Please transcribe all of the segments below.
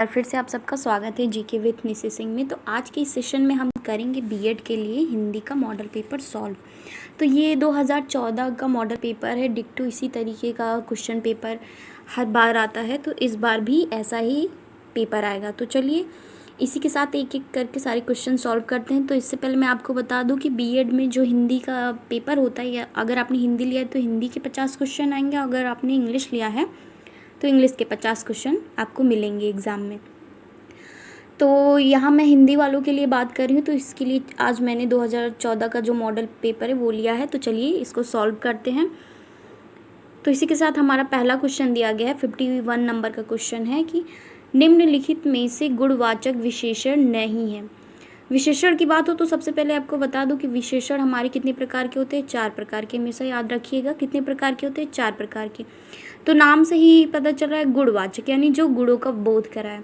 और फिर से आप सबका स्वागत है जीके विथ निशि सिंह में। तो आज के इस सेशन में हम करेंगे बीएड के लिए हिंदी का मॉडल पेपर सॉल्व। तो ये 2014 का मॉडल पेपर है। डिक्टो इसी तरीके का क्वेश्चन पेपर हर बार आता है, तो इस बार भी ऐसा ही पेपर आएगा। तो चलिए इसी के साथ एक एक करके सारे क्वेश्चन सॉल्व करते हैं। तो इससे पहले मैं आपको बता दूं कि बीएड में जो हिंदी का पेपर होता है, या अगर आपने हिंदी लिया है तो हिंदी के 50 क्वेश्चन आएंगे, अगर आपने इंग्लिश लिया है तो इंग्लिश के 50 क्वेश्चन आपको मिलेंगे एग्ज़ाम में। तो यहाँ मैं हिंदी वालों के लिए बात कर रही हूँ, तो इसके लिए आज मैंने 2014 का जो मॉडल पेपर है वो लिया है। तो चलिए इसको सॉल्व करते हैं। तो इसी के साथ हमारा पहला क्वेश्चन दिया गया है, 51 नंबर का क्वेश्चन है कि निम्नलिखित में से गुणवाचक विशेषण नहीं है। विशेषण की बात हो तो सबसे पहले आपको बता दूं कि विशेषण हमारे कितने प्रकार के होते हैं, 4 प्रकार के। हमेशा याद रखिएगा कितने प्रकार के होते हैं, 4 प्रकार के। तो नाम से ही पता चल रहा है गुणवाचक, यानी जो गुणों का बोध कराए।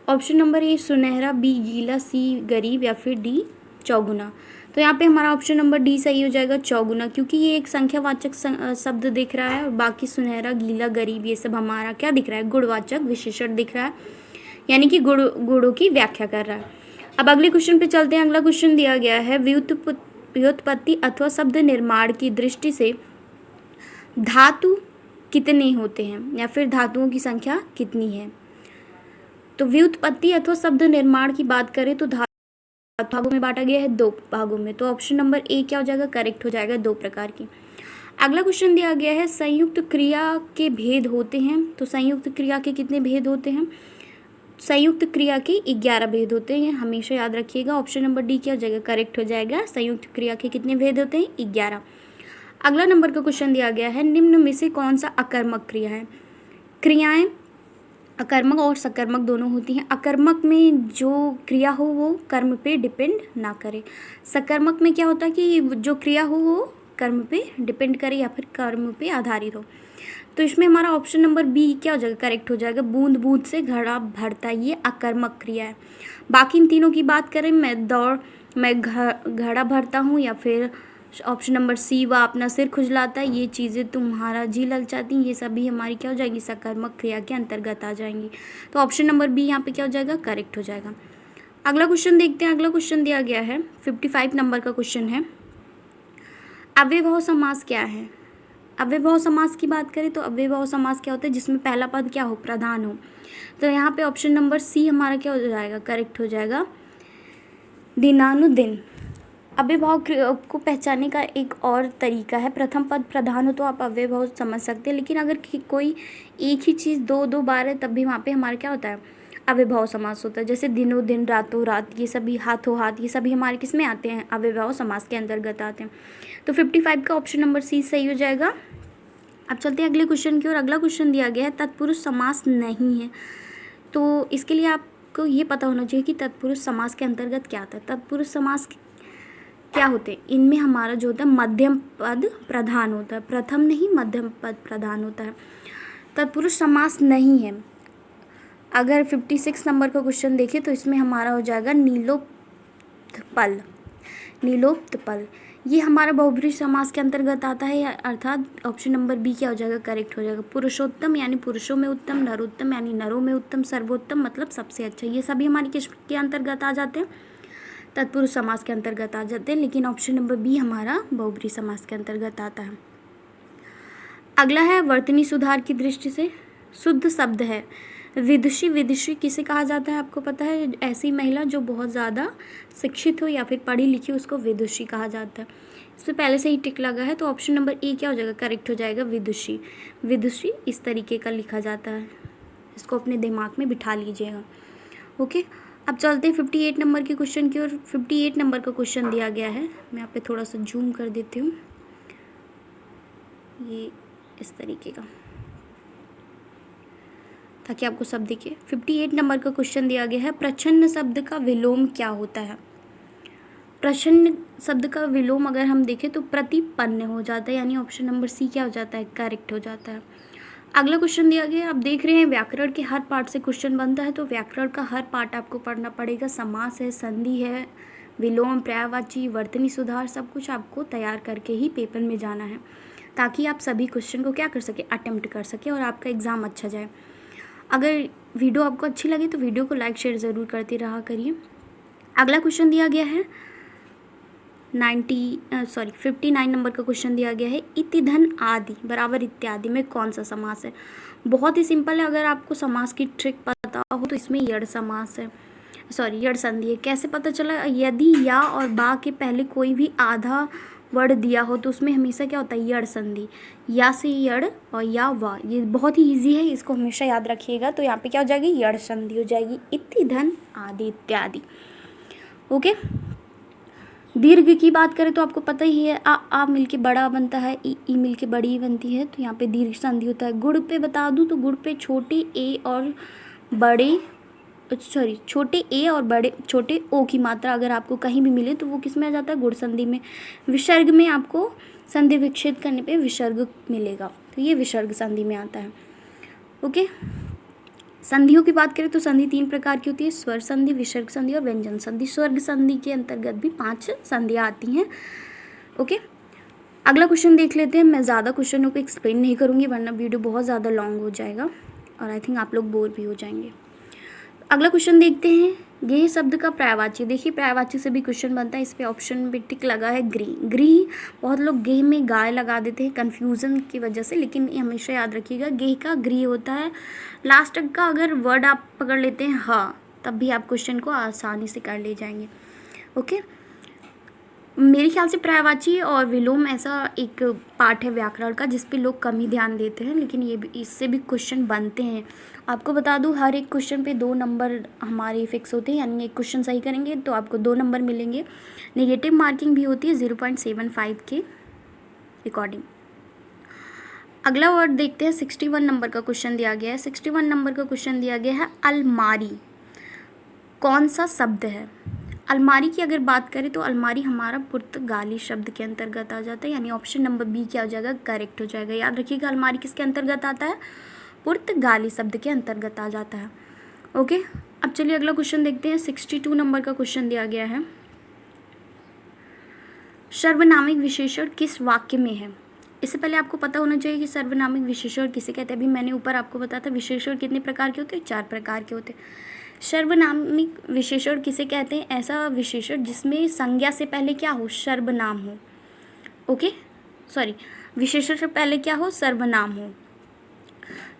ऑप्शन नंबर ए सुनहरा, बी गीला, सी गरीब, या फिर डी चौगुना। तो यहाँ पे हमारा ऑप्शन नंबर डी सही हो जाएगा, चौगुना, क्योंकि ये एक संख्यावाचक शब्द दिख रहा है और बाकी सुनहरा, गीला, गरीब ये सब हमारा क्या दिख रहा है, गुणवाचक विशेषण दिख रहा है, यानी कि गुणों की व्याख्या कर रहा है। अब अगले क्वेश्चन पे चलते हैं। अगला क्वेश्चन दिया गया है, व्युत्पत्ति अथवा शब्द निर्माण की दृष्टि से धातु कितने होते हैं, या फिर धातुओं की संख्या कितनी है। तो व्युत्पत्ति अथवा शब्द निर्माण की बात करें तो धातु भागों में बांटा गया है, 2 भागों में। तो ऑप्शन नंबर ए क्या हो जाएगा, करेक्ट हो जाएगा, 2 प्रकार की। अगला क्वेश्चन दिया गया है, संयुक्त क्रिया के भेद होते हैं। तो संयुक्त क्रिया के कितने भेद होते हैं, संयुक्त क्रिया के 11 भेद होते हैं, हमेशा याद रखिएगा। ऑप्शन नंबर डी क्या हो जाएगा, करेक्ट हो जाएगा। संयुक्त क्रिया के कितने भेद होते हैं, 11। अगला नंबर का क्वेश्चन दिया गया है, निम्न में से कौन सा अकर्मक क्रिया है। क्रियाएं अकर्मक और सकर्मक दोनों होती हैं। अकर्मक में जो क्रिया हो वो कर्म पे डिपेंड ना करे। सकर्मक में क्या होता है कि जो क्रिया हो वो कर्म पे डिपेंड करे या फिर कर्म पे आधारित हो। तो इसमें हमारा ऑप्शन नंबर बी क्या हो जाएगा, करेक्ट हो जाएगा। बूंद बूंद से घड़ा भरता, ये अकर्मक क्रिया है। बाकी इन तीनों की बात करें, मैं घड़ा भरता हूँ, या फिर ऑप्शन नंबर सी वह अपना सिर खुजलाता है, ये चीज़ें तुम्हारा जी ललचाती, ये सभी हमारी क्या हो जाएगी, सकर्मक क्रिया के अंतर्गत आ जाएंगी। तो ऑप्शन नंबर बी यहाँ पे क्या हो जाएगा, करेक्ट हो जाएगा। अगला क्वेश्चन देखते हैं। अगला क्वेश्चन दिया गया है, 55 नंबर का क्वेश्चन है, अव्ययभाव समास क्या है। अव्ययभाव समास की बात करें तो अव्ययभाव समास क्या होता है, जिसमें पहला पद क्या हो, प्रधान हो। तो यहाँ पे ऑप्शन नंबर सी हमारा क्या हो जाएगा, करेक्ट हो जाएगा, दिनानुदिन। अव्ययभाव को पहचानने का एक और तरीका है, प्रथम पद प्रधान हो तो आप अव्ययभाव समझ सकते हैं, लेकिन अगर कोई एक ही चीज़ दो बार है तब भी वहाँ पे हमारा क्या होता है, अव्ययभाव समास होता है। जैसे दिनों दिन, रातों रात, ये सभी हाथों हाथ, ये सभी हमारे किस में आते हैं, अव्ययभाव समास के अंतर्गत आते हैं। तो 55 का ऑप्शन नंबर सी सही हो जाएगा। अब चलते हैं अगले क्वेश्चन की ओर। अगला क्वेश्चन दिया गया है, तत्पुरुष समास नहीं है। तो इसके लिए आपको ये पता होना चाहिए कि तत्पुरुष समास के अंतर्गत क्या आता है। तत्पुरुष समास क्या होते हैं, इनमें हमारा जो होता है मध्यम पद प्रधान होता है, प्रथम नहीं मध्यम पद प्रधान होता है। तत्पुरुष समास नहीं है। अगर 56 नंबर का क्वेश्चन देखें तो इसमें हमारा हो जाएगा नीलोत्पल। नीलोत्पल ये हमारा बहुब्रीहि समास के अंतर्गत आता है, अर्थात ऑप्शन नंबर बी क्या हो जाएगा, करेक्ट हो जाएगा। पुरुषोत्तम यानी पुरुषों में उत्तम, नरोत्तम यानी नरों में उत्तम, सर्वोत्तम मतलब सबसे अच्छा, ये सभी हमारी किसके अंतर्गत आ जाते हैं, तत्पुरुष समास के अंतर्गत आ जाते हैं, लेकिन ऑप्शन नंबर बी हमारा बहुब्रीहि समास के अंतर्गत आता है। अगला है वर्तनी सुधार की दृष्टि से शुद्ध शब्द है विदुषी। विदुषी किसे कहा जाता है, आपको पता है, ऐसी महिला जो बहुत ज़्यादा शिक्षित हो या फिर पढ़ी लिखी, उसको विदुषी कहा जाता है। इसमें पहले से ही टिक लगा है, तो ऑप्शन नंबर ए क्या हो जाएगा, करेक्ट हो जाएगा, विदुषी। विदुषी इस तरीके का लिखा जाता है, इसको अपने दिमाग में बिठा लीजिएगा। ओके, अब चलते हैं 58 नंबर के क्वेश्चन की ओर। 58 नंबर का क्वेश्चन दिया गया है, मैं यहाँ पे थोड़ा सा जूम कर देती हूँ, ये इस तरीके का, ताकि आपको सब दिखे। 58 नंबर का क्वेश्चन दिया गया है, प्रच्छन्न शब्द का विलोम क्या होता है। प्रच्छन्न शब्द का विलोम अगर हम देखें तो प्रतिपन्न हो जाता है, यानी ऑप्शन नंबर सी क्या हो जाता है, करेक्ट हो जाता है। अगला क्वेश्चन दिया गया है, आप देख रहे हैं व्याकरण के हर पार्ट से क्वेश्चन बनता है, तो व्याकरण का हर पार्ट आपको पढ़ना पड़ेगा। समास है, संधि है, विलोम, पर्यायवाची, वर्तनी सुधार, सब कुछ आपको तैयार करके ही पेपर में जाना है, ताकि आप सभी क्वेश्चन को क्या कर सके, अटेम्प्ट कर सके और आपका एग्ज़ाम अच्छा जाए। अगर वीडियो आपको अच्छी लगी तो वीडियो को लाइक शेयर ज़रूर करते रहा करिए। अगला क्वेश्चन दिया गया है 59 नंबर का क्वेश्चन दिया गया है, इति धन आदि बराबर इत्यादि में कौन सा समास है। बहुत ही सिंपल है, अगर आपको समास की ट्रिक पता हो तो इसमें यड़ समास है, यड़ संधि है। कैसे पता चला, यदि या और बा के पहले कोई भी आधा वर्ड दिया हो तो उसमें हमेशा क्या होता है, यड़ संधि। या से यड़ और या वा, ये बहुत ही ईजी है, इसको हमेशा याद रखिएगा। तो यहाँ पे क्या हो जाएगी, यड़ संधि हो जाएगी, इति धन आदि इत्यादि। ओके, दीर्घ की बात करें तो आपको पता ही है, आ मिलके बड़ा बनता है, ई मिलके बड़ी बनती है, तो यहाँ पे दीर्घ संधि होता है। गुड़ पे बता दूं तो गुड़ पे छोटे ए और बड़े छोटे ओ की मात्रा अगर आपको कहीं भी मिले तो वो किस में आ जाता है, गुड़ संधि में। विसर्ग में आपको संधि विच्छेद करने पे विसर्ग मिलेगा, तो ये विसर्ग संधि में आता है। ओके, संधियों की बात करें तो संधि 3 प्रकार की होती है, स्वर संधि, विसर्ग संधि और व्यंजन संधि। स्वर्ग संधि के अंतर्गत भी 5 संधियाँ आती हैं। ओके, अगला क्वेश्चन देख लेते हैं। मैं ज़्यादा क्वेश्चनों को एक्सप्लेन नहीं करूँगी वरना वीडियो बहुत ज़्यादा लॉन्ग हो जाएगा और आई थिंक आप लोग बोर भी हो जाएंगे। अगला क्वेश्चन देखते हैं, गेह शब्द का पर्यायवाची। देखिए पर्यायवाची से भी क्वेश्चन बनता है, इस पे ऑप्शन पे टिक लगा है गृह। गृह, बहुत लोग गेह में गाय लगा देते हैं कन्फ्यूज़न की वजह से, लेकिन ये हमेशा याद रखिएगा गेह का गृह होता है। लास्ट तक का अगर वर्ड आप पकड़ लेते हैं हाँ, तब भी आप क्वेश्चन को आसानी से कर ले जाएंगे। ओके, मेरे ख्याल से पर्यायवाची और विलोम ऐसा एक पार्ट है व्याकरण का जिस पे लोग कम ही ध्यान देते हैं, लेकिन ये भी, इससे भी क्वेश्चन बनते हैं। आपको बता दूं, हर एक क्वेश्चन पे 2 नंबर हमारे फिक्स होते हैं, यानी एक क्वेश्चन सही करेंगे तो आपको 2 नंबर मिलेंगे। नेगेटिव मार्किंग भी होती है 0.75 के अकॉर्डिंग। अगला वर्ड देखते हैं, 61 नंबर का क्वेश्चन दिया गया है। 61 नंबर का क्वेश्चन दिया गया है, अलमारी कौन सा शब्द है। अलमारी की अगर बात करें तो अलमारी हमारा पुर्तगाली शब्द के अंतर्गत आ जाता है, यानी ऑप्शन नंबर बी क्या हो जाएगा, करेक्ट हो जाएगा। याद रखिएगा अलमारी किसके अंतर्गत आता है, पुर्तगाली शब्द के अंतर्गत आ जाता है। ओके, अब चलिए अगला क्वेश्चन देखते हैं। 62 नंबर का क्वेश्चन दिया गया है, सर्वनामिक विशेषण किस वाक्य में है। इससे पहले आपको पता होना चाहिए कि सर्वनामिक विशेषण किसे कहते हैं। अभी मैंने ऊपर आपको बताया था विशेषण कितने प्रकार के होते हैं, 4 प्रकार के होते हैं। सर्वनामिक विशेषण किसे कहते हैं, ऐसा विशेषण जिसमें संज्ञा से पहले क्या हो, सर्वनाम हो। ओके, विशेषण से पहले क्या हो, सर्वनाम हो।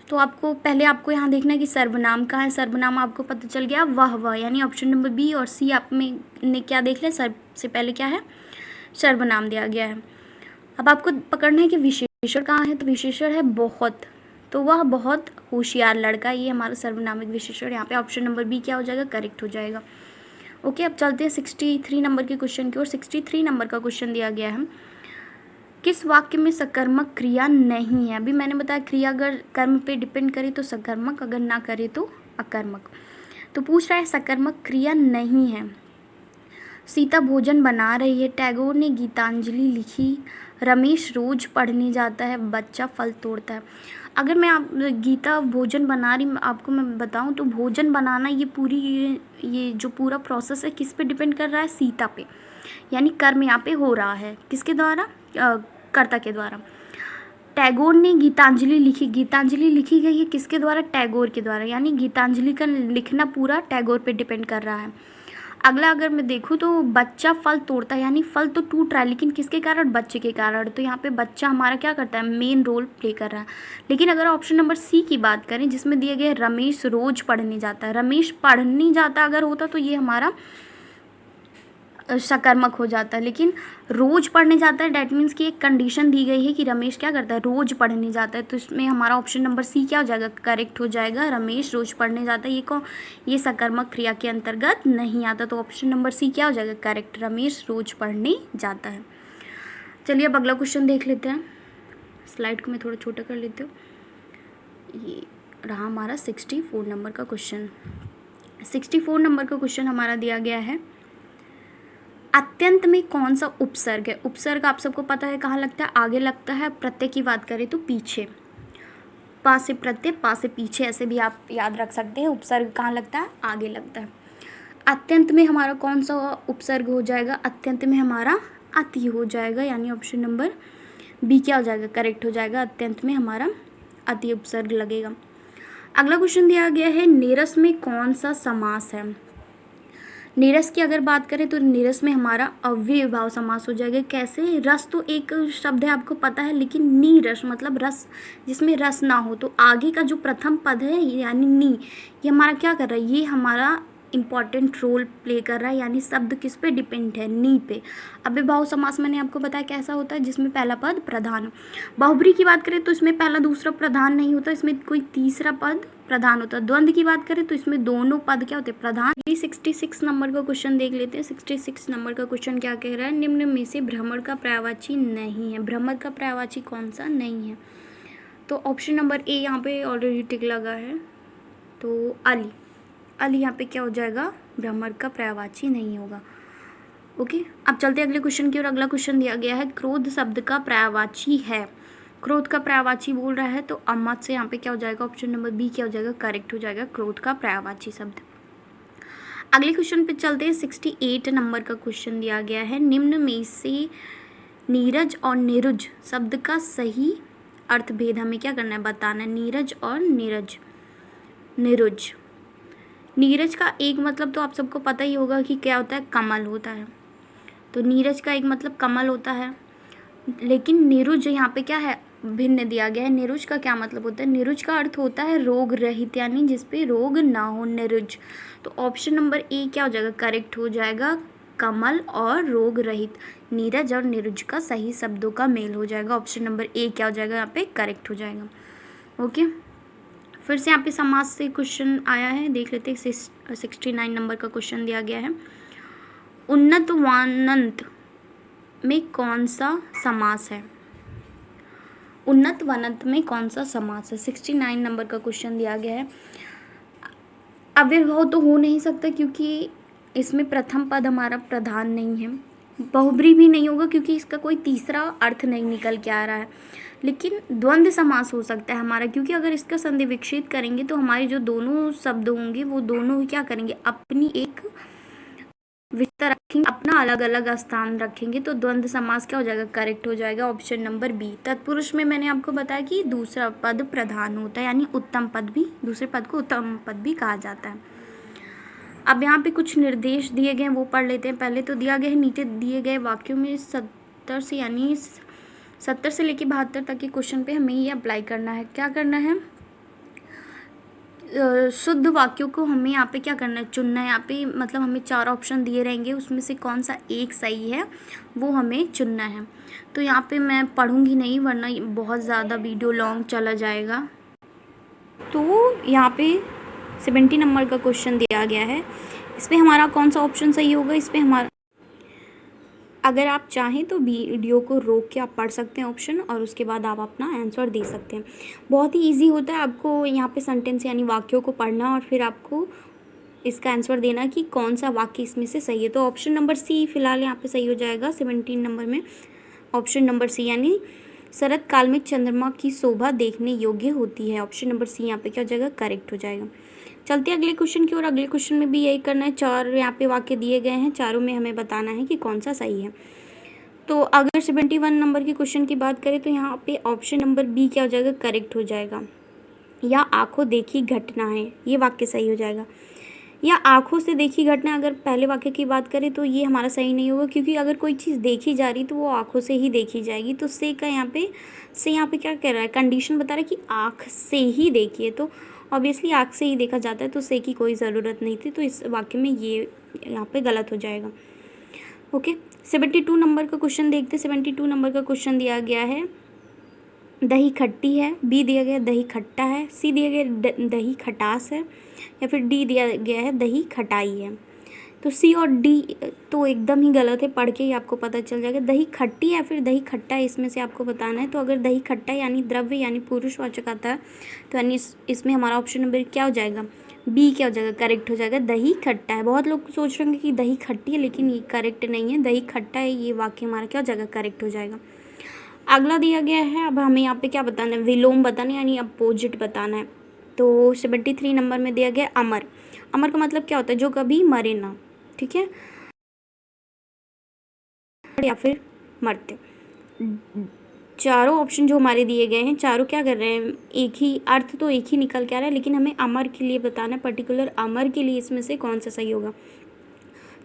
तो आपको यहाँ देखना है कि सर्वनाम कहाँ है। सर्वनाम आपको पता चल गया, वह, यानी ऑप्शन नंबर बी और सी आप में ने क्या देख लिया, सर्व से पहले क्या है, सर्वनाम दिया गया है। अब आपको पकड़ना है कि विशेषण कहाँ है, तो विशेषण है बहुत, तो वह बहुत होशियार लड़का, ये हमारा सर्वनामिक विशेषण। यहाँ पे ऑप्शन नंबर बी क्या हो जाएगा, करेक्ट हो जाएगा। ओके, अब चलते हैं 63 नंबर के क्वेश्चन की ओर। 63 नंबर का क्वेश्चन दिया गया है, किस वाक्य में सकर्मक क्रिया नहीं है। अभी मैंने बताया क्रिया अगर कर्म पे डिपेंड करे तो सकर्मक, अगर ना करे तो अकर्मक। तो पूछ रहा है सकर्मक क्रिया नहीं है। सीता भोजन बना रही है, टैगोर ने गीतांजलि लिखी, रमेश रोज पढ़ने जाता है, बच्चा फल तोड़ता है। अगर मैं गीता भोजन बना रही आपको मैं बताऊं तो भोजन बनाना ये जो पूरा प्रोसेस है किस पे डिपेंड कर रहा है, सीता पे, यानी कर्म यहाँ पे हो रहा है किसके द्वारा, कर्ता के द्वारा। टैगोर ने गीतांजलि लिखी गई है किसके द्वारा, टैगोर के द्वारा, यानी गीतांजलि का लिखना पूरा टैगोर पे डिपेंड कर रहा है। अगला अगर मैं देखूँ तो बच्चा फल तोड़ता है, यानी फल तो टूट रहा है लेकिन किसके कारण, बच्चे के कारण। तो यहाँ पे बच्चा हमारा क्या करता है, मेन रोल प्ले कर रहा है। लेकिन अगर ऑप्शन नंबर सी की बात करें जिसमें दिया गया रमेश रोज पढ़ने जाता है, रमेश पढ़ने जाता अगर होता तो ये हमारा सकर्मक हो जाता है, लेकिन रोज पढ़ने जाता है डैट मीन्स कि एक कंडीशन दी गई है कि रमेश क्या करता है, रोज पढ़ने जाता है। तो इसमें हमारा ऑप्शन नंबर सी क्या हो जाएगा, करेक्ट हो जाएगा। रमेश रोज पढ़ने जाता है, ये सकर्मक क्रिया के अंतर्गत नहीं आता, तो ऑप्शन नंबर सी क्या हो जाएगा, करेक्ट, रमेश रोज पढ़ने जाता है। चलिए अब अगला क्वेश्चन देख लेते हैं। स्लाइड को मैं थोड़ा छोटा कर लेती हूँ। ये रहा हमारा 64 नंबर का क्वेश्चन। 64 नंबर का क्वेश्चन हमारा दिया गया है, अत्यंत में कौन सा उपसर्ग है। उपसर्ग आप सबको पता है कहाँ लगता है, आगे लगता है। प्रत्यय की बात करें तो पीछे, पा से प्रत्यय, पा से पीछे, ऐसे भी आप याद रख सकते हैं। उपसर्ग कहाँ लगता है, आगे लगता है। अत्यंत में हमारा कौन सा उपसर्ग हो जाएगा, अत्यंत में हमारा अति हो जाएगा, यानी ऑप्शन नंबर बी क्या हो जाएगा, करेक्ट हो जाएगा। अत्यंत में हमारा अति उपसर्ग लगेगा। अगला क्वेश्चन दिया गया है नीरस में कौन सा समास है। नीरस की अगर बात करें तो नीरस में हमारा अव्ययीभाव समास हो जाएगा। कैसे? रस तो एक शब्द है, आपको पता है, लेकिन नीरस मतलब रस जिसमें रस ना हो, तो आगे का जो प्रथम पद है यानी नी, ये हमारा क्या कर रहा है, ये हमारा इंपॉर्टेंट रोल प्ले कर रहा है, यानी शब्द किस पे डिपेंड है, नी पे। अव्ययीभाव समास मैंने आपको बताया कैसा होता है, जिसमें पहला पद प्रधान हो। बहुब्री की बात करें तो इसमें पहला दूसरा प्रधान नहीं होता, इसमें कोई तीसरा पद प्रधान होता है। द्वंद्व की बात करें तो इसमें दोनों पद क्या होते हैं, प्रधान। 66 नंबर का क्वेश्चन देख लेते हैं। 66 नंबर का क्वेश्चन क्या कह रहा है, निम्न में से भ्रमर का पर्यायवाची नहीं है। भ्रमर का पर्यायवाची कौन सा नहीं है? तो ऑप्शन नंबर ए यहाँ पे ऑलरेडी टिक लगा है, तो अली। अली यहाँ पे क्या हो जाएगा, भ्रमर का पर्यायवाची नहीं होगा। ओके, अब चलते हैं अगले क्वेश्चन की ओर। अगला क्वेश्चन दिया गया है क्रोध शब्द का पर्यायवाची है। क्रोध का पर्यायवाची बोल रहा है, तो अमत से यहाँ पे क्या हो जाएगा, ऑप्शन नंबर बी क्या हो जाएगा, करेक्ट हो जाएगा, क्रोध का पर्यायवाची शब्द। अगले क्वेश्चन पे चलते हैं। 68 नंबर का क्वेश्चन दिया गया है, निम्न में से नीरज और निरुज शब्द का सही अर्थ भेद हमें क्या करना है, बताना है। नीरज और नीरज, निरुज। नीरज का एक मतलब तो आप सबको पता ही होगा कि क्या होता है, कमल होता है। तो नीरज का एक मतलब कमल होता है, लेकिन निरुज यहाँ पे क्या है, भिन्न दिया गया है। निरुज का क्या मतलब होता है, निरुज का अर्थ होता है रोग रहित, यानी जिसपे रोग ना हो, निरुज। तो ऑप्शन नंबर ए क्या हो जाएगा, करेक्ट हो जाएगा, कमल और रोग रहित। नीरज और निरुज का सही शब्दों का मेल हो जाएगा, ऑप्शन नंबर ए क्या हो जाएगा, यहाँ पे करेक्ट हो जाएगा। ओके, फिर से यहाँ पे समास से क्वेश्चन आया है, देख लेते हैं। 69 नंबर का क्वेश्चन दिया गया है, उन्नत वानंत में कौन सा समास है। उन्नत वनंत में कौन सा समास है, 69 नंबर का क्वेश्चन दिया गया है। अव्ययभाव तो हो नहीं सकता क्योंकि इसमें प्रथम पद हमारा प्रधान नहीं है। बहुब्री भी नहीं होगा क्योंकि इसका कोई तीसरा अर्थ नहीं निकल के आ रहा है। लेकिन द्वंद्व समास हो सकता है हमारा, क्योंकि अगर इसका संधि विकसित करेंगे तो हमारे जो दोनों शब्द होंगे वो दोनों क्या करेंगे, अपनी एक विस्तार रखेंगे, अपना अलग अलग स्थान रखेंगे, तो द्वंद्व समास क्या हो जाएगा, करेक्ट हो जाएगा, ऑप्शन नंबर बी। तत्पुरुष में मैंने आपको बताया कि दूसरा पद प्रधान होता है, यानी उत्तम पद भी, दूसरे पद को उत्तम पद भी कहा जाता है। अब यहाँ पे कुछ निर्देश दिए गए हैं, वो पढ़ लेते हैं। पहले तो दिया गया है, नीचे दिए गए वाक्यों में 70 से यानी 70 से लेकर 72 तक के क्वेश्चन पे हमें ये अप्लाई करना है। क्या करना है, शुद्ध वाक्यों को हमें यहाँ पे क्या करना है, चुनना है। यहाँ पे मतलब हमें 4 ऑप्शन दिए रहेंगे, उसमें से कौन सा एक सही है वो हमें चुनना है। तो यहाँ पे मैं पढ़ूंगी नहीं, वरना बहुत ज़्यादा वीडियो लॉन्ग चला जाएगा। तो यहाँ पे 70 नंबर का क्वेश्चन दिया गया है, इस पर हमारा कौन सा ऑप्शन सही होगा। इस पर हमारा, अगर आप चाहें तो वीडियो को रोक के आप पढ़ सकते हैं ऑप्शन, और उसके बाद आप अपना आंसर दे सकते हैं। बहुत ही इजी होता है, आपको यहाँ पे सेंटेंस यानी वाक्यों को पढ़ना और फिर आपको इसका आंसर देना कि कौन सा वाक्य इसमें से सही है। तो ऑप्शन नंबर सी फिलहाल यहाँ पे सही हो जाएगा 17 नंबर में, ऑप्शन नंबर सी, यानी शरद काल में चंद्रमा की शोभा देखने योग्य होती है। ऑप्शन नंबर सी यहाँ पे क्या हो जाएगा, करेक्ट हो जाएगा। चलते हैं अगले क्वेश्चन की ओर। अगले क्वेश्चन में भी यही करना है, 4 यहाँ पे वाक्य दिए गए हैं, चारों में हमें बताना है कि कौन सा सही है। तो अगर 71 नंबर के क्वेश्चन की बात करें तो यहाँ पे ऑप्शन नंबर बी क्या हो जाएगा, करेक्ट हो जाएगा। या आंखों देखी घटना है, ये वाक्य सही हो जाएगा। या आंखों से देखी घटना, अगर पहले वाक्य की बात करें तो ये हमारा सही नहीं होगा, क्योंकि अगर कोई चीज़ देखी जा रही तो वो आंखों से ही देखी जाएगी। तो से का यहाँ पे क्या कह रहा है, कंडीशन बता रहा है कि आँख से ही देखिए, तो ऑब्वियसली आँख से ही देखा जाता है, तो से की कोई ज़रूरत नहीं थी। तो इस वाक्य में ये यहाँ पे गलत हो जाएगा। ओके, 72 नंबर का क्वेश्चन देखते। 72 नंबर का क्वेश्चन दिया गया है, दही खट्टी है, बी दिया गया है दही खट्टा है, सी दिया गया दही खटास है, या फिर डी दिया गया है दही खटाई है। तो सी और डी तो एकदम ही गलत है, पढ़ के ही आपको पता चल जाएगा। दही खट्टी है या फिर दही खट्टा है, इसमें से आपको बताना है। तो अगर दही खट्टा यानी द्रव्य यानी पुरुषवाचक आता है, तो यानी इसमें हमारा ऑप्शन नंबर क्या हो जाएगा, बी क्या हो जाएगा, करेक्ट हो जाएगा, दही खट्टा है। बहुत लोग सोच रहे होंगे कि दही खट्टी है, लेकिन ये करेक्ट नहीं है, दही खट्टा है, ये वाक्य हमारा क्या हो जाएगा, करेक्ट हो जाएगा। अगला दिया गया है, अब हमें यहाँ पे क्या बताना है, विलोम बताना है, यानी अपोजिट बताना है। तो 73 नंबर में दिया गया अमर। अमर का मतलब क्या होता है, जो कभी मरे ना, ठीक है, या फिर मरते। चारों ऑप्शन जो हमारे दिए गए हैं, चारों क्या कर रहे हैं, एक ही अर्थ तो एक ही निकल के आ रहा है, लेकिन हमें अमर के लिए बताना है, पर्टिकुलर अमर के लिए इसमें से कौन सा सही होगा।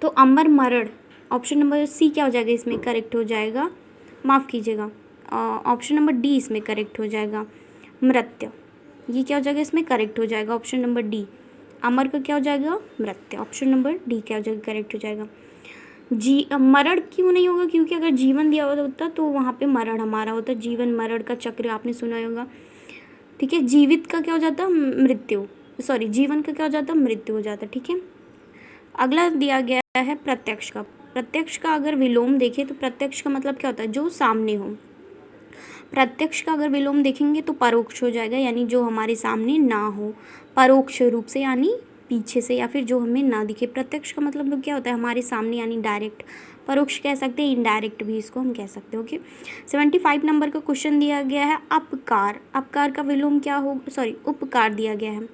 तो अमर मरण, ऑप्शन नंबर सी क्या हो जाएगा, इसमें करेक्ट हो जाएगा, माफ़ कीजिएगा, ऑप्शन नंबर डी इसमें करेक्ट हो जाएगा, मृत्य, ये क्या हो जाएगा, इसमें करेक्ट हो जाएगा ऑप्शन नंबर डी। अमर का क्या हो जाएगा, मृत्य, ऑप्शन नंबर डी क्या हो जाएगा, करेक्ट हो जाएगा। मरण क्यों नहीं होगा, क्योंकि अगर जीवन दिया हुआ होता तो वहाँ पे मरण हमारा होता, जीवन मरण का चक्र आपने सुना होगा, ठीक है। जीवित का क्या हो जाता, मृत्यु, सॉरी जीवन का क्या हो जाता, मृत्यु हो जाता, ठीक है। अगला दिया गया है प्रत्यक्ष का। प्रत्यक्ष का अगर विलोम देखें तो प्रत्यक्ष का मतलब क्या होता है, जो सामने हो। प्रत्यक्ष का अगर विलोम देखेंगे तो परोक्ष हो जाएगा, यानी जो हमारे सामने ना हो, परोक्ष रूप से यानी पीछे से, या फिर जो हमें ना दिखे। प्रत्यक्ष का मतलब क्या होता है, हमारे सामने यानी डायरेक्ट। परोक्ष कह सकते हैं, इनडायरेक्ट भी इसको हम कह सकते हैं। ओके, 75 नंबर का क्वेश्चन दिया गया है अपकार। अपकार का विलोम क्या हो, सॉरी उपकार दिया गया है,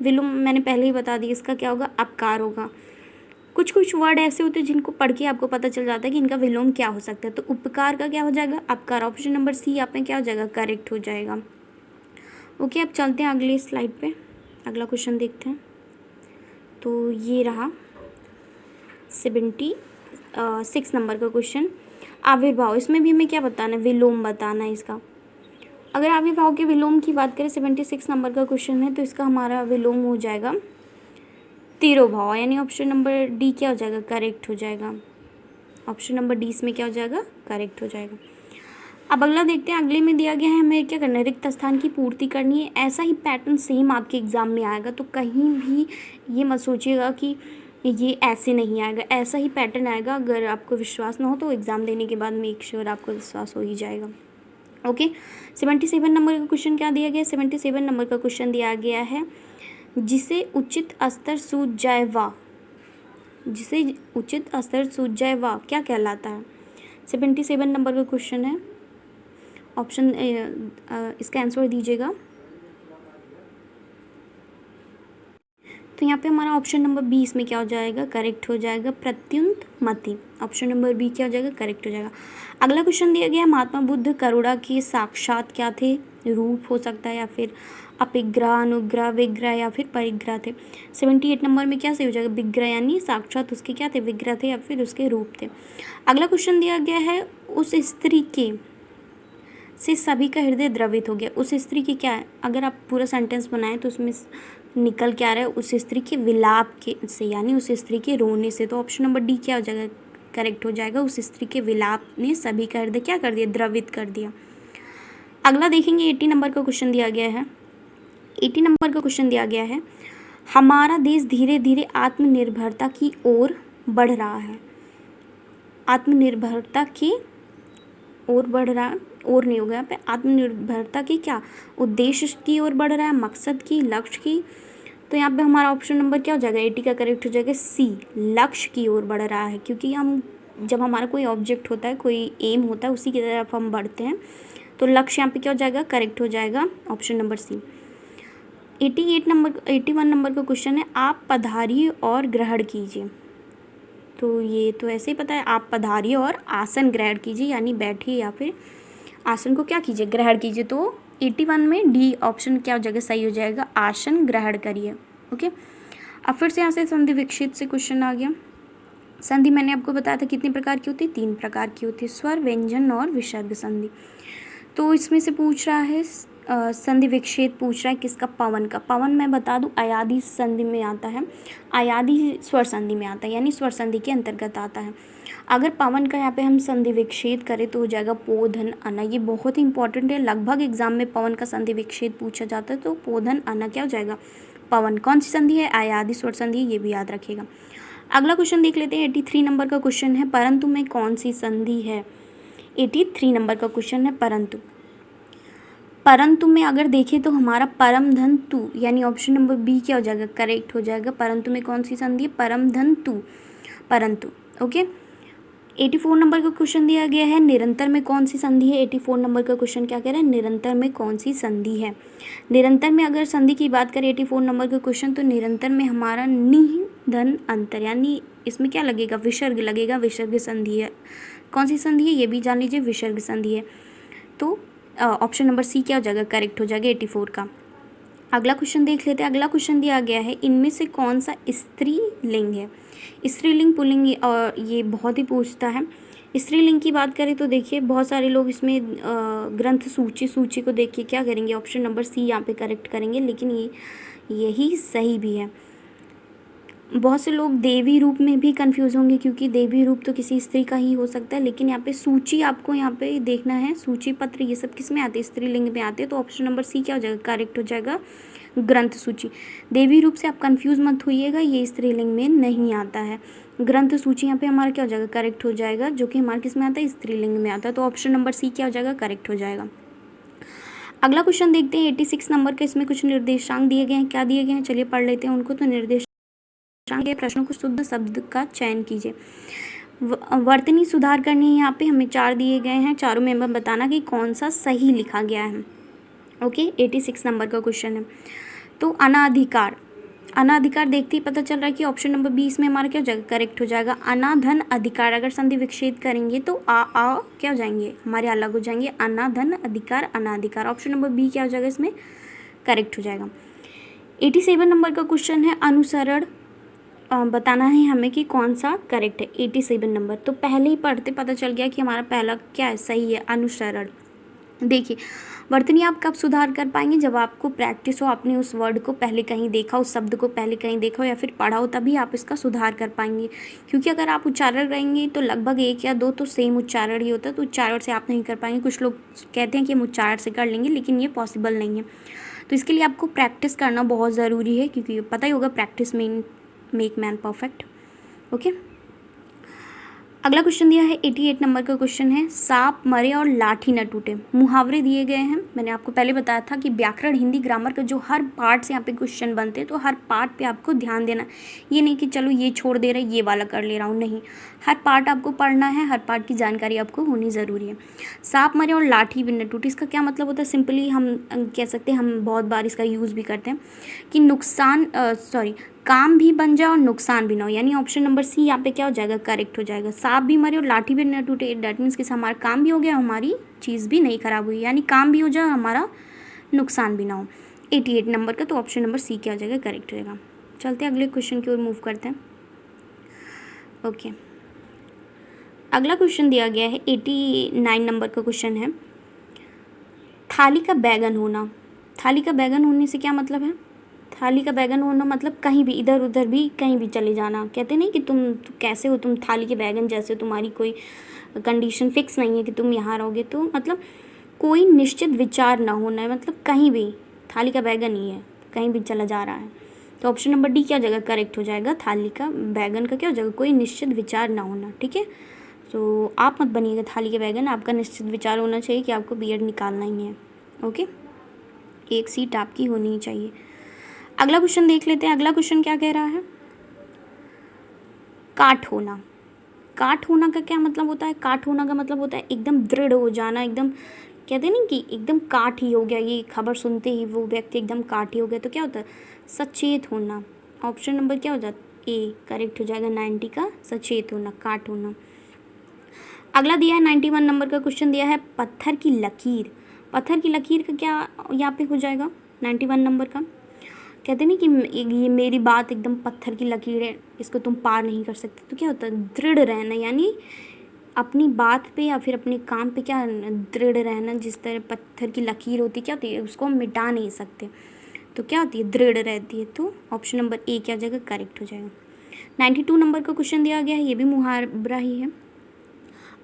विलोम मैंने पहले ही बता दिया, इसका क्या होगा, अपकार होगा। कुछ कुछ वर्ड ऐसे होते हैं जिनको पढ़ के आपको पता चल जाता है कि इनका विलोम क्या हो सकता है। तो उपकार का क्या हो जाएगा, अपकार, ऑप्शन नंबर सी आप में क्या हो जाएगा, करेक्ट हो जाएगा। ओके, अब चलते हैं अगली स्लाइड पे, अगला क्वेश्चन देखते हैं। तो ये रहा 76 नंबर का क्वेश्चन, आविर्भाव। इसमें भी हमें क्या बताना है, विलोम बताना है इसका। अगर आविर्भाव के विलोम की बात करें, 76 नंबर का क्वेश्चन है, तो इसका हमारा विलोम हो जाएगा तिरोभाव, यानी ऑप्शन नंबर डी क्या हो जाएगा, करेक्ट हो जाएगा। ऑप्शन नंबर डी इसमें क्या हो जाएगा, करेक्ट हो जाएगा। अब अगला देखते हैं, अगले में दिया गया है हमें क्या करना है, रिक्त स्थान की पूर्ति करनी है। ऐसा ही पैटर्न सेम आपके एग्जाम में आएगा, तो कहीं भी ये मत सोचिएगा कि ये ऐसे नहीं आएगा, ऐसा ही पैटर्न आएगा। अगर आपको विश्वास ना हो तो एग्ज़ाम देने के बाद मेक श्योर आपको विश्वास हो ही जाएगा। ओके, 77 नंबर का क्वेश्चन क्या दिया गया, 77 नंबर का क्वेश्चन दिया गया है, जिसे उचित स्तर सूझ जाए वा, जिसे उचित स्तर सूझ जाए वा क्या कहलाता है। 77 नंबर का क्वेश्चन है, ऑप्शन इसका आंसर दीजिएगा। तो यहाँ पे हमारा ऑप्शन नंबर 20 में क्या हो जाएगा, करेक्ट हो जाएगा, प्रत्युत मति, ऑप्शन नंबर बी क्या हो जाएगा, करेक्ट हो जाएगा। अगला क्वेश्चन दिया गया है, महात्मा बुद्ध करुणा के साक्षात क्या थे, रूप हो सकता है, या फिर अपिग्रह, अनुग्रह, विग्रह, या फिर परिग्रह थे। 78 नंबर में क्या सही हो जाएगा, विग्रह, यानी साक्षात उसके क्या थे, विग्रह थे, या फिर उसके रूप थे। अगला क्वेश्चन दिया गया है, उस स्त्री के से सभी का हृदय द्रवित हो गया। उस स्त्री की क्या है, अगर आप पूरा सेंटेंस बनाएं तो उसमें निकल के आ रहा है उस स्त्री के विलाप के से, यानी उस स्त्री के रोने से। तो ऑप्शन नंबर डी क्या हो जाएगा, करेक्ट हो जाएगा। उस स्त्री के विलाप ने सभी का हृदय क्या कर दिया, द्रवित कर दिया। अगला देखेंगे, 80 नंबर का क्वेश्चन दिया गया है। 80 नंबर का क्वेश्चन दिया गया है, हमारा देश धीरे धीरे आत्मनिर्भरता की ओर बढ़ रहा है। आत्मनिर्भरता की ओर बढ़ रहा है, और नहीं होगा यहाँ पे, आत्मनिर्भरता की क्या उद्देश्य की ओर बढ़ रहा है, मकसद की, लक्ष्य की। तो यहाँ पे हमारा ऑप्शन नंबर क्या हो जाएगा, 80 का करेक्ट हो जाएगा, सी, लक्ष्य की ओर बढ़ रहा है। क्योंकि हम जब हमारा कोई ऑब्जेक्ट होता है, कोई एम होता है, उसी की तरफ हम बढ़ते हैं, तो लक्ष्य यहाँ पे क्या हो जाएगा, करेक्ट हो जाएगा, ऑप्शन नंबर सी। 81 नंबर का क्वेश्चन है, आप पधारिए और ग्रहण कीजिए। तो ये तो ऐसे ही पता है, आप पधारिए और आसन ग्रहण कीजिए, यानी बैठिए या फिर आसन को क्या कीजिए, ग्रहण कीजिए। तो 81 में डी ऑप्शन क्या हो जाएगा, सही हो जाएगा, आसन ग्रहण करिए। ओके, अब फिर से यहाँ से संधि विक्षेप से क्वेश्चन आ गया। संधि मैंने आपको बताया था कितने प्रकार की होती है, 3 प्रकार की होती है, स्वर, व्यंजन और विसर्ग संधि। तो इसमें से पूछ रहा है संधि विक्षेप पूछ रहा है किसका, पवन का। पवन मैं बता दूं अयादी संधि में आता है, अयादी स्वर संधि में आता है, यानी स्वर संधि के अंतर्गत आता है। अगर पवन का यहाँ पे हम संधि विच्छेद करें तो हो जाएगा पोधन अना। ये बहुत ही इंपॉर्टेंट है, लगभग एग्जाम में पवन का संधि विच्छेद पूछा जाता है। तो पोधन अना क्या हो जाएगा, पवन। कौन सी संधि है, अयादी स्वर संधि, ये भी याद रखिएगा। अगला क्वेश्चन देख लेते हैं, 83 नंबर का क्वेश्चन है, परंतु में कौन सी संधि है। 83 नंबर का क्वेश्चन है परंतु। परंतु में अगर देखें तो हमारा परम धन तू, यानी ऑप्शन नंबर बी क्या हो जाएगा, करेक्ट हो जाएगा। परंतु में कौन सी संधि है, परम धन तू, परंतु। ओके, 84 नंबर का क्वेश्चन दिया गया है, निरंतर में कौन सी संधि है। 84 नंबर का क्वेश्चन क्या कह रहा है, निरंतर में कौन सी संधि है। निरंतर में अगर संधि की बात करें 84 नंबर का क्वेश्चन, तो निरंतर में हमारा निह धन अंतर, यानी इसमें क्या लगेगा, विसर्ग लगेगा, विसर्ग संधि है। कौन सी संधि है, ये भी जान लीजिए, विसर्ग संधि है। तो ऑप्शन नंबर सी क्या हो जाएगा, करेक्ट हो जाएगा 84 का। अगला क्वेश्चन देख लेते हैं। अगला क्वेश्चन दिया गया है, इनमें से कौन सा स्त्रीलिंग है। स्त्रीलिंग पुल्लिंग और ये बहुत ही पूछता है। स्त्रीलिंग की बात करें तो देखिए बहुत सारे लोग इसमें ग्रंथ सूची को देख के क्या करेंगे, ऑप्शन नंबर सी यहाँ पे करेक्ट करेंगे, लेकिन यही सही भी है। बहुत से लोग देवी रूप में भी कंफ्यूज होंगे, क्योंकि देवी रूप तो किसी स्त्री का ही हो सकता है, लेकिन यहाँ पे सूची आपको यहाँ पे देखना है, सूची पत्र ये सब किस में आते हैं, स्त्रीलिंग में आते हैं। तो ऑप्शन नंबर सी क्या हो जाएगा, करेक्ट हो जाएगा, ग्रंथ सूची। देवी रूप से आप कंफ्यूज मत होइएगा, ये स्त्रीलिंग में नहीं आता है। ग्रंथ सूची यहाँ पे हमारा क्या हो जाएगा, करेक्ट हो जाएगा, जो कि हमारे किस में आता है, स्त्रीलिंग में आता है। तो ऑप्शन नंबर सी क्या हो जाएगा, करेक्ट हो जाएगा। अगला क्वेश्चन देखते हैं 86 नंबर का। इसमें कुछ निर्देशांक दिए गए हैं, क्या दिए गए हैं चलिए पढ़ लेते हैं उनको। तो निर्देश के प्रश्नों को शुद्ध शब्द का चयन कीजिए। वर्तनी सुधार करनी है, यहाँ पे हमें 4 दिए गए हैं, चारों में हमें बताना कि कौन सा सही लिखा गया है। ओके, 86 नंबर का क्वेश्चन है। तो अनाधिकार, अनाधिकार देखते ही पता चल रहा है कि ऑप्शन नंबर 20 में हमारा क्या हो जाएगा, करेक्ट हो जाएगा। अनाधन अधिकार, अगर संधि विच्छेद करेंगे तो आ क्या हो जाएंगे, हमारे अलग हो जाएंगे, अनाधन अधिकार अनाधिकार। ऑप्शन नंबर बी क्या हो जाएगा, इसमें करेक्ट हो जाएगा। 87 नंबर का क्वेश्चन है, अनुसरण बताना है हमें कि कौन सा करेक्ट है। 87 नंबर, तो पहले ही पढ़ते पता चल गया कि हमारा पहला क्या है, सही है, अनुसरण। देखिए वर्तनी आप कब सुधार कर पाएंगे, जब आपको प्रैक्टिस हो, आपने उस वर्ड को पहले कहीं देखा, उस शब्द को पहले कहीं देखा हो या फिर पढ़ा हो, तभी आप इसका सुधार कर पाएंगे। क्योंकि अगर आप उच्चारण रहेंगे तो लगभग 1 या 2 तो सेम उच्चारण ही होता है, तो उच्चारण से आप नहीं कर पाएंगे। कुछ लोग कहते हैं कि हम उच्चारण से कर लेंगे, लेकिन ये पॉसिबल नहीं है। तो इसके लिए आपको प्रैक्टिस करना बहुत ज़रूरी है, क्योंकि पता ही होगा practice make man perfect. Okay, अगला क्वेश्चन दिया है 88 नंबर का क्वेश्चन है, सांप मरे और लाठी न टूटे। मुहावरे दिए गए हैं, मैंने आपको पहले बताया था कि व्याकरण हिंदी ग्रामर का जो हर पार्ट से यहाँ पे क्वेश्चन बनते हैं, तो हर पार्ट पे आपको ध्यान देना। ये नहीं कि चलो ये छोड़ दे रहे ये वाला कर ले रहा हूँ, नहीं, हर पार्ट आपको पढ़ना है, हर पार्ट की जानकारी आपको होनी ज़रूरी है। सांप मरे और लाठी भी न टूटे, इसका क्या मतलब होता है, सिंपली हम कह सकते हैं, हम बहुत बार इसका यूज़ भी करते हैं कि नुकसान काम भी बन जाए और नुकसान भी ना हो, यानी ऑप्शन नंबर सी यहाँ पे क्या हो जाएगा, करेक्ट हो जाएगा। सांप भी मरे और लाठी भी न टूटे, डैट मीन्स कि हमारा काम भी हो गया, हमारी चीज़ भी नहीं खराब हुई, यानी काम भी हो जाए हमारा नुकसान भी ना हो। 88 नंबर का, तो ऑप्शन नंबर सी क्या हो जाएगा, करेक्ट हो जाएगा। चलते हैं अगले क्वेश्चन की ओर मूव करते हैं। ओके, अगला क्वेश्चन दिया गया है 89 नंबर का क्वेश्चन है, थाली का बैगन होना। थाली का बैगन होने से क्या मतलब है, थाली का बैगन होना मतलब कहीं भी, इधर उधर भी, कहीं भी चले जाना। कहते नहीं कि तुम कैसे हो, तुम थाली के बैगन जैसे, तुम्हारी कोई कंडीशन फिक्स नहीं है कि तुम यहाँ रहोगे, तो मतलब कोई निश्चित विचार ना होना है, मतलब कहीं भी थाली का बैगन ही है, कहीं भी चला जा रहा है। तो ऑप्शन नंबर डी क्या हो जाएगा, करेक्ट हो जाएगा। थाली का बैगन का क्या हो जाएगा, कोई निश्चित विचार ना होना, ठीक है। तो आप मत बनिएगा थाली के बैगन, आपका निश्चित विचार होना चाहिए कि आपको बीएड निकालना ही है। ओके, एक सीट आपकी होनी ही चाहिए। अगला क्वेश्चन देख लेते हैं। अगला क्वेश्चन क्या कह रहा है, काठ होना। काठ होना का क्या मतलब होता है, काठ होना का मतलब होता है एकदम दृढ़ हो जाना, एकदम कहते हैं ना कि एकदम काठ ही हो गया, ये खबर सुनते ही वो व्यक्ति एकदम काठ ही हो गया, तो क्या होता है, सचेत होना। ऑप्शन नंबर क्या हो जाता है, ए करेक्ट हो जाएगा 90 का, सचेत होना, काठ होना। अगला दिया है 91 नंबर का क्वेश्चन दिया है, पत्थर की लकीर। पत्थर की लकीर का क्या यहाँ पे हो जाएगा 91 नंबर का, कहते नहीं कि ये मेरी बात एकदम पत्थर की लकीर है, इसको तुम पार नहीं कर सकते। तो क्या होता है, दृढ़ रहना, यानी अपनी बात पे या फिर अपने काम पे क्या दृढ़ रहना। जिस तरह पत्थर की लकीर होती क्या होती है, उसको हम मिटा नहीं सकते, तो क्या होती है, दृढ़ रहती है। तो ऑप्शन नंबर ए क्या जगह करेक्ट हो जाएगा। 92 नंबर का क्वेश्चन दिया गया है, ये भी मुहावरा ही है,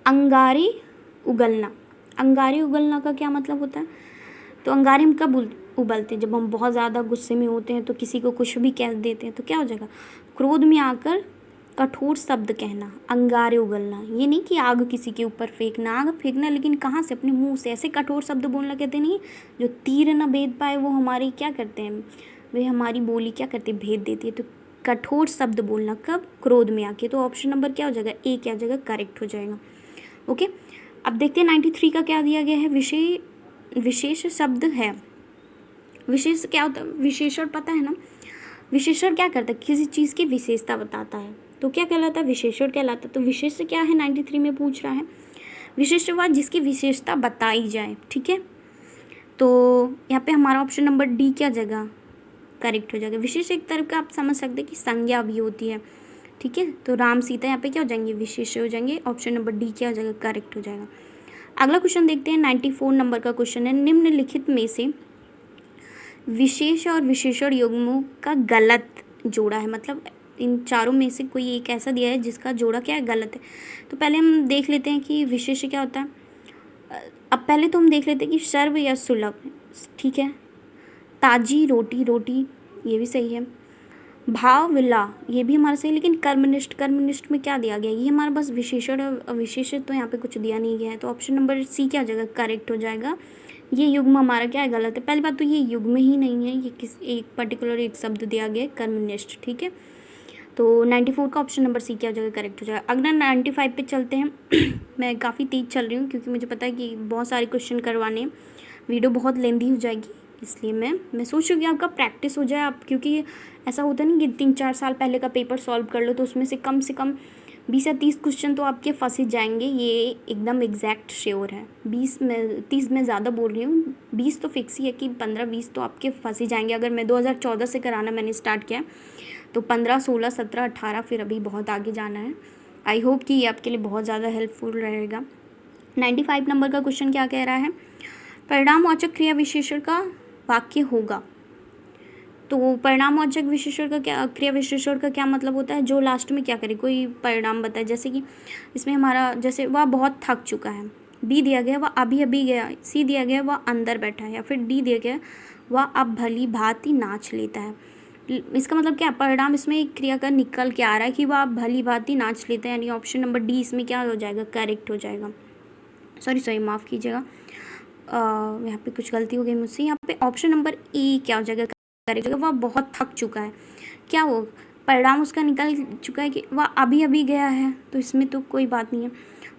अंगारे उगलना। अंगारे उगलना का क्या मतलब होता है, तो अंगारे हम कब उबलते हैं, जब हम बहुत ज़्यादा गुस्से में होते हैं, तो किसी को कुछ भी कह देते हैं, तो क्या हो जाएगा, क्रोध में आकर कठोर शब्द कहना, अंगारे उगलना। ये नहीं कि आग किसी के ऊपर फेंकना, आग फेंकना, लेकिन कहाँ से, अपने मुंह से ऐसे कठोर शब्द बोलना, कहते नहीं जो तीर न भेद पाए वो हमारी क्या करते हैं, वे हमारी बोली क्या करती है, भेद देती है। तो कठोर शब्द बोलना कब, क्रोध में आके। तो ऑप्शन नंबर क्या हो जाएगा, ए क्या जगह करेक्ट हो जाएगा। ओके, अब देखते हैं 93 का क्या दिया गया है, विशेष शब्द है। विशेष क्या होता है, विशेषण पता है ना, विशेषण क्या करता है, किसी चीज़ की विशेषता बताता है, तो क्या कहलाता है, विशेषण कहलाता है। तो विशेष क्या है 93 में पूछ रहा है, विशिष्टवाद जिसकी विशेषता बताई जाए, ठीक है। तो यहाँ पे हमारा ऑप्शन नंबर डी क्या जगह करेक्ट हो जाएगा। विशेष एक तरह का आप समझ सकते हैं कि संज्ञा भी होती है, ठीक है। तो राम सीता यहाँ पे क्या हो जाएंगे, विशेष हो जाएंगे। ऑप्शन नंबर डी क्या हो जाएगा, करेक्ट हो जाएगा। अगला क्वेश्चन देखते हैं, 94 नंबर का क्वेश्चन है, निम्नलिखित में से विशेष और विशेषण युग्मों का गलत जोड़ा है, मतलब इन चारों में से कोई एक ऐसा दिया है जिसका जोड़ा क्या है, गलत है। तो पहले हम देख लेते हैं कि विशेष क्या होता है। अब पहले तो हम देख लेते हैं कि सर्व या सुलभ, ठीक है। ताजी रोटी, रोटी ये भी सही है। भाव विला ये भी हमारा सही, लेकिन कर्मनिष्ठ, कर्मनिष्ठ में क्या दिया गया, ये हमारा बस विशेषण और अविशेषित, तो यहाँ पे कुछ दिया नहीं गया है। तो ऑप्शन नंबर सी क्या हो जाएगा, करेक्ट हो जाएगा। ये युग्म हमारा क्या है, गलत है। पहली बात तो ये युग्म ही नहीं है, ये किस एक पर्टिकुलर एक शब्द दिया गया है, कर्मनिष्ठ, ठीक है। तो 94 का ऑप्शन नंबर सी क्या हो जाएगा, करेक्ट हो जाएगा। अगला 95 पे चलते हैं। मैं काफ़ी तेज़ चल रही हूँ क्योंकि मुझे पता है कि बहुत सारे क्वेश्चन करवाने हैं, वीडियो बहुत लेंदी हो जाएगी, इसलिए मैं सोच रही हूँ कि आपका प्रैक्टिस हो जाए। आप क्योंकि ऐसा होता नहीं कि 3-4 साल पहले का पेपर सॉल्व कर लो तो उसमें से कम 20 या 30 क्वेश्चन तो आपके फंस ही जाएंगे, ये एकदम एग्जैक्ट श्योर है। 30 में ज़्यादा बोल रही हूँ, 20 तो फिक्स ही है कि 15-20 तो आपके फंस ही जाएंगे। अगर मैं 2014 से कराना मैंने स्टार्ट किया तो 15, 16, 17, 18 फिर अभी बहुत आगे जाना है। आई होप कि ये आपके लिए बहुत ज़्यादा हेल्पफुल रहेगा। 95 नंबर का क्वेश्चन क्या कह रहा है, परिणामवाचक क्रिया विशेषण का वाक्य होगा। तो परिणामवाचक विशेषण का क्या, क्रिया विशेषण का क्या मतलब होता है, जो लास्ट में क्या करे, कोई परिणाम बताए। जैसे कि इसमें हमारा जैसे वह बहुत थक चुका है, बी दिया गया वह अभी अभी गया, सी दिया गया वह अंदर बैठा है, या फिर डी दिया गया वह अब भली भांति नाच लेता है। इसका मतलब क्या, परिणाम इसमें एक क्रिया का निकल के आ रहा है कि वह भली भांति नाच लेता है, यानी ऑप्शन नंबर डी इसमें क्या हो जाएगा, करेक्ट हो जाएगा। सॉरी माफ़ कीजिएगा, यहाँ पे कुछ गलती हो गई मुझसे। यहाँ पे ऑप्शन नंबर ए क्या हो जाएगा, करेक्ट हो जाएगा। वह बहुत थक चुका है, क्या वो परिणाम उसका निकल चुका है कि वह अभी अभी गया है, तो इसमें तो कोई बात नहीं है।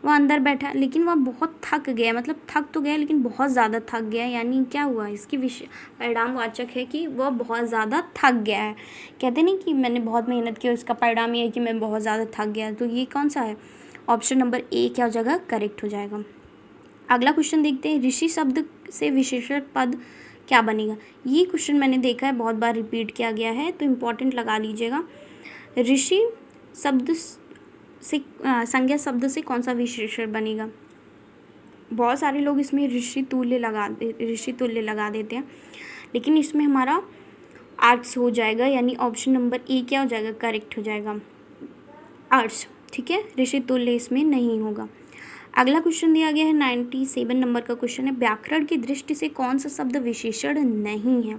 वह अंदर बैठा है लेकिन वह बहुत थक गया, मतलब थक तो गया लेकिन बहुत ज़्यादा थक गया, यानी क्या हुआ, इसकी परिणामवाचक है कि वह बहुत ज़्यादा थक गया है। कहते नहीं कि मैंने बहुत मेहनत की, उसका परिणाम ये है कि मैं बहुत ज़्यादा थक गया। तो ये कौन सा है, ऑप्शन नंबर ए क्या हो जाएगा, करेक्ट हो जाएगा। अगला क्वेश्चन देखते हैं, ऋषि शब्द से विशेषण पद क्या बनेगा। ये क्वेश्चन मैंने देखा है, बहुत बार रिपीट किया गया है, तो इम्पॉर्टेंट लगा लीजिएगा। ऋषि शब्द से संज्ञा शब्द से कौन सा विशेषण बनेगा। बहुत सारे लोग इसमें ऋषि तुल्य लगा देते हैं, लेकिन इसमें हमारा आर्ट्स हो जाएगा, यानी ऑप्शन नंबर ए क्या हो जाएगा, करेक्ट हो जाएगा, आर्ट्स, ठीक है। ऋषि तुल्य इसमें नहीं होगा। अगला क्वेश्चन दिया गया है 97 नंबर का क्वेश्चन है, व्याकरण की दृष्टि से कौन सा शब्द विशेषण नहीं है।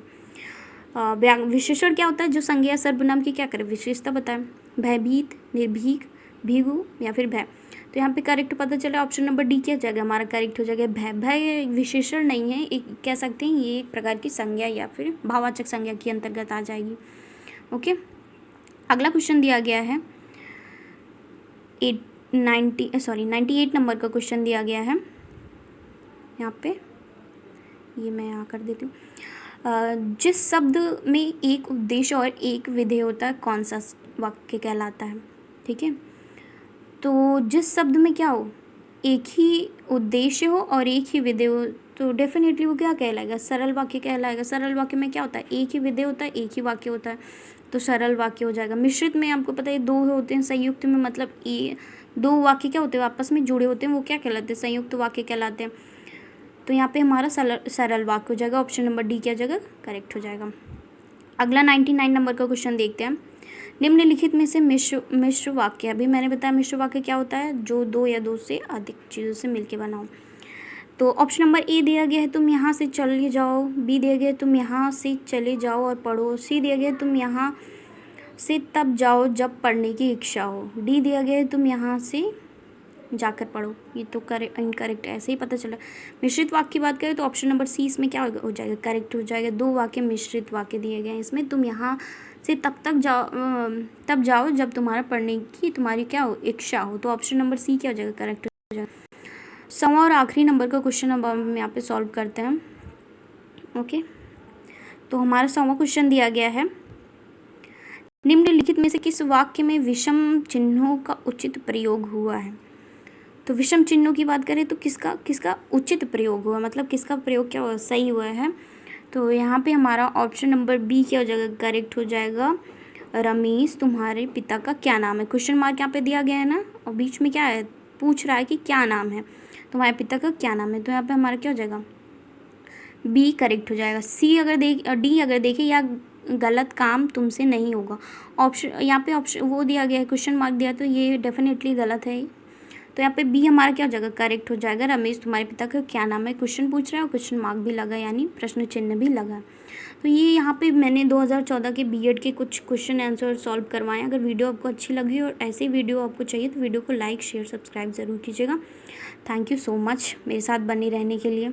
विशेषण क्या होता है, जो संज्ञा सर्वनाम की क्या करे, विशेषता बताए। भयभीत, निर्भीक, भीगु या फिर भय। तो यहाँ पे करेक्ट पता चला, ऑप्शन नंबर डी क्या जाएगा हमारा, करेक्ट हो जाएगा। भय, भय विशेषण नहीं है, एक कह सकते हैं ये एक प्रकार की संज्ञा या फिर भाववाचक संज्ञा के अंतर्गत आ जाएगी। ओके, अगला क्वेश्चन दिया गया है 98 नंबर का क्वेश्चन दिया गया है। यहाँ पे ये मैं यहाँ कर देती हूँ। जिस शब्द में एक उद्देश्य और एक विधेय होता है, कौन सा वाक्य कहलाता है, ठीक है। तो जिस शब्द में क्या हो, एक ही उद्देश्य हो और एक ही विधेय हो, तो डेफिनेटली वो क्या कहलाएगा, सरल वाक्य कहलाएगा। सरल वाक्य में क्या होता है, एक ही विधेय होता है, एक ही वाक्य होता है, तो सरल वाक्य हो जाएगा। मिश्रित में आपको पता है 2 होते हैं, संयुक्त में मतलब 2 वाक्य क्या होते हैं, आपस में जुड़े होते हैं, वो क्या कहलाते हैं, संयुक्त वाक्य कहलाते हैं। तो यहाँ पे हमारा सरल वाक्य हो जाएगा, ऑप्शन नंबर डी क्या जगह करेक्ट हो जाएगा। अगला 99 नंबर का क्वेश्चन देखते हैं, निम्नलिखित में से मिश्र वाक्य। अभी मैंने बताया मिश्र वाक्य क्या होता है, जो 2 या 2 से अधिक चीज़ों से मिलके बनाओ। तो ऑप्शन नंबर ए दिया गया है, तुम यहाँ से चले जाओ। बी दिया गया है, तुम यहाँ से चले जाओ और पढ़ो। सी दिया गया है, तुम यहाँ से तब जाओ जब पढ़ने की इच्छा हो। डी दिया गया है, तुम यहाँ से जाकर पढ़ो। ये तो इनकरेक्ट है, ऐसे ही पता चला। मिश्रित वाक्य की बात करें तो ऑप्शन नंबर सी इसमें क्या हो जाएगा, करेक्ट हो जाएगा। 2 वाक्य मिश्रित वाक्य दिए गए हैं इसमें, तुम यहाँ से तब जाओ जब तुम्हारा पढ़ने की तुम्हारी क्या हो, इच्छा हो। तो ऑप्शन नंबर सी क्या हो जाएगा, करेक्ट हो जाएगा। 100वां और आखिरी नंबर का क्वेश्चन अब हम यहाँ पे सॉल्व करते हैं। ओके, तो हमारा 100वां क्वेश्चन दिया गया है, निम्नलिखित में से किस वाक्य में विषम चिन्हों का उचित प्रयोग हुआ है। तो विषम चिन्हों की बात करें तो किसका किसका उचित प्रयोग हुआ, मतलब किसका प्रयोग क्या हुआ, सही हुआ है। तो यहाँ पे हमारा ऑप्शन नंबर बी क्या हो जाएगा, करेक्ट हो जाएगा। रमेश तुम्हारे पिता का क्या नाम है, क्वेश्चन मार्क यहाँ पे दिया गया है ना, और बीच में क्या है, पूछ रहा है कि क्या नाम है, तुम्हारे पिता का क्या नाम है। तो यहाँ पे हमारा क्या हो जाएगा, बी करेक्ट हो जाएगा। सी अगर डी अगर देखें, या गलत काम तुमसे नहीं होगा। ऑप्शन यहाँ पे ऑप्शन वो दिया गया है, क्वेश्चन मार्क दिया, तो ये डेफिनेटली गलत है। तो यहाँ पे बी हमारा क्या हो जाएगा, करेक्ट हो जाएगा। रमेश तुम्हारे पिता का क्या नाम है, क्वेश्चन पूछ रहा है और क्वेश्चन मार्क भी लगा, यानी प्रश्न चिन्ह भी लगा। तो ये यहाँ पे मैंने 2014 के बीएड के कुछ क्वेश्चन आंसर सॉल्व करवाए। अगर वीडियो आपको अच्छी लगी और ऐसी वीडियो आपको चाहिए तो वीडियो को लाइक शेयर सब्सक्राइब ज़रूर कीजिएगा। थैंक यू सो मच मेरे साथ बने रहने के लिए।